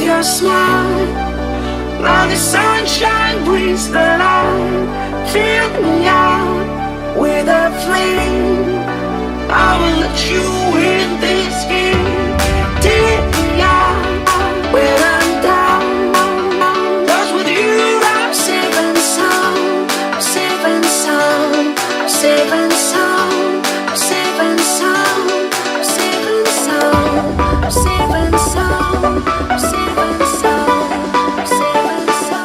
your smile. Now the sunshine brings the light. Fill me out with a flame. I will let you in this game. Take me out when I'm down. 'Cause with you I'm safe and sound. Safe and sound. Safe and sound. Safe and sound. Safe and sound. Safe and sound. Safe and sound. Safe and sound.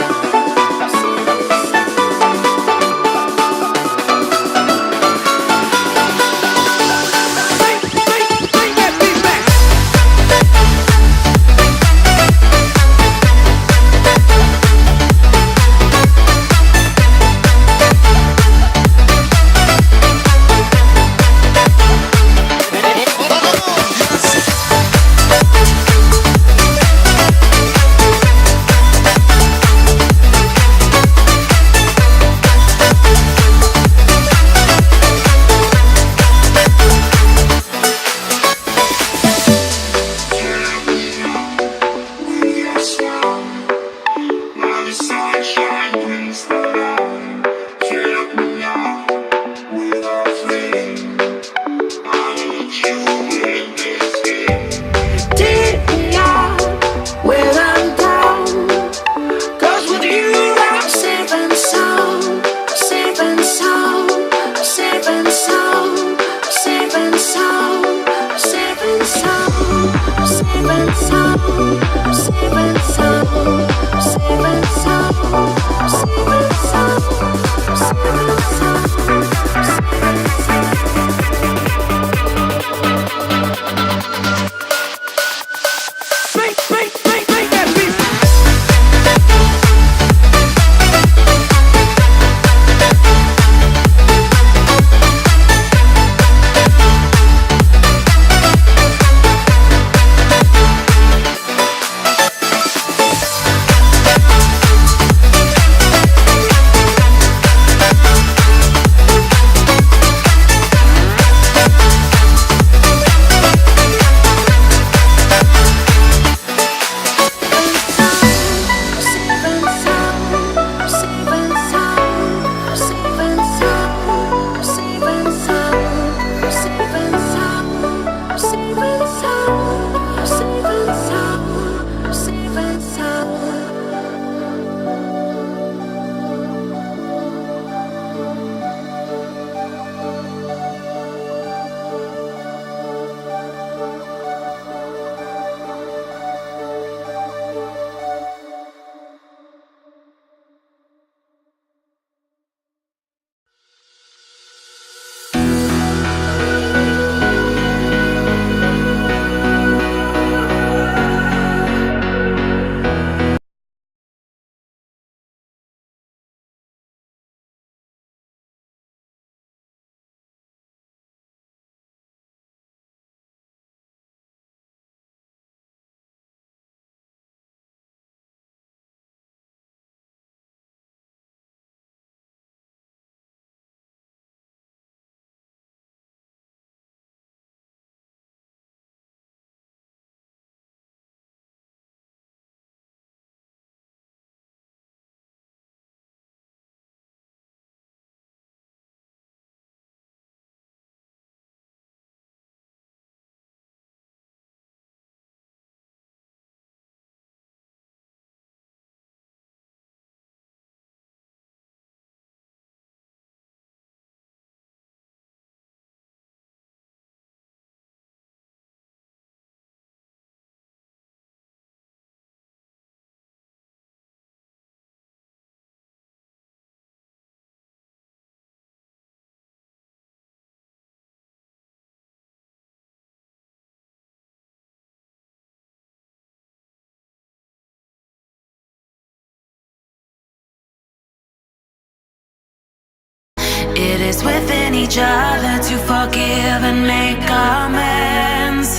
It is within each other to forgive and make amends.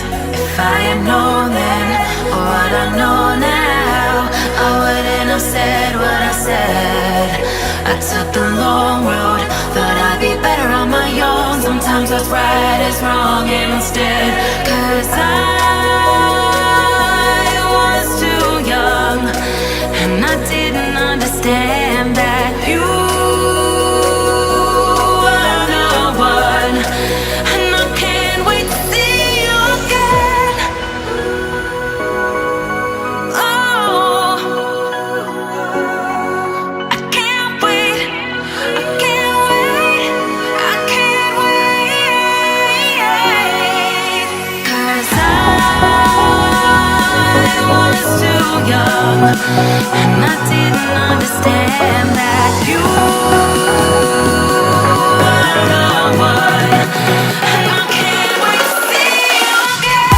If I had known then, or what I know now, I wouldn't have said what I said. I took the long road, thought I'd be better on my own. Sometimes what's right is wrong instead. 'Cause I was too young And I didn't understand that you were the one. And I can't wait to see you again.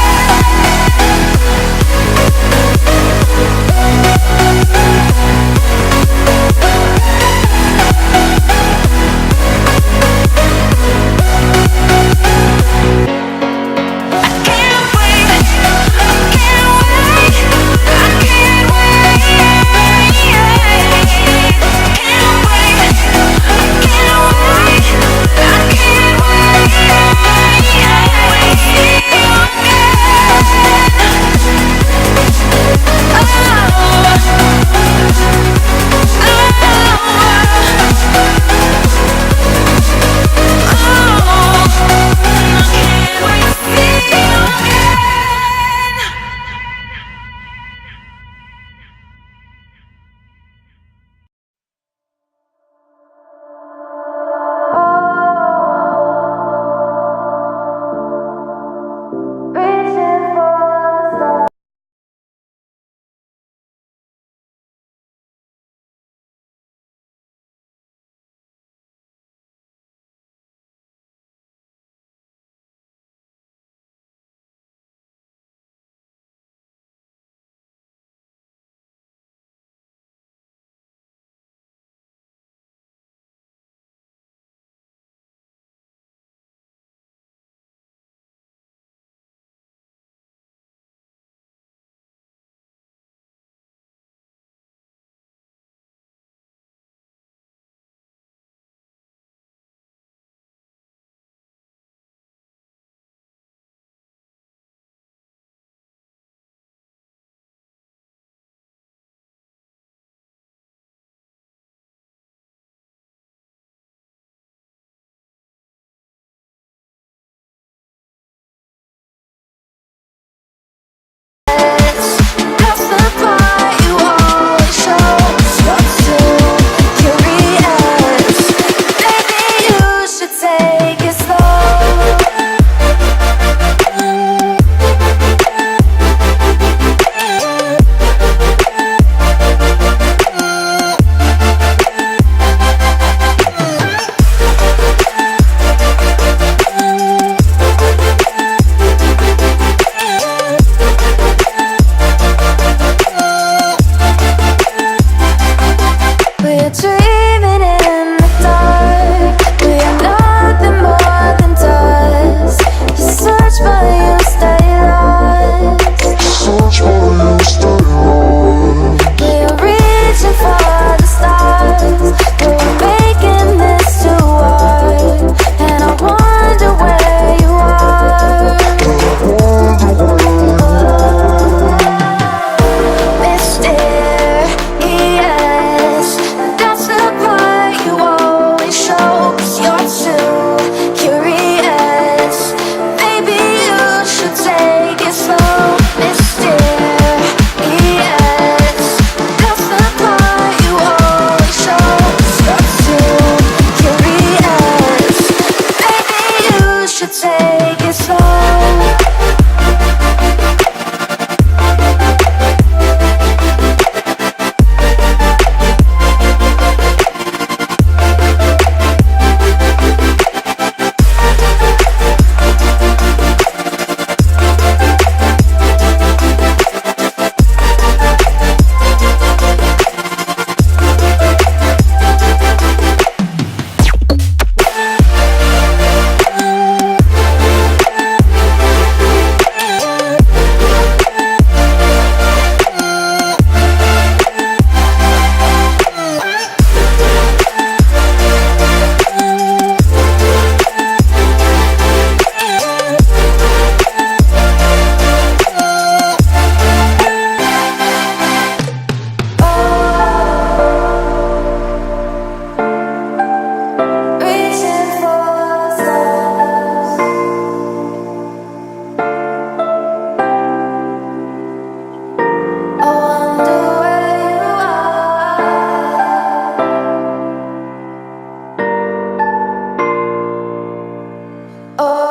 Oh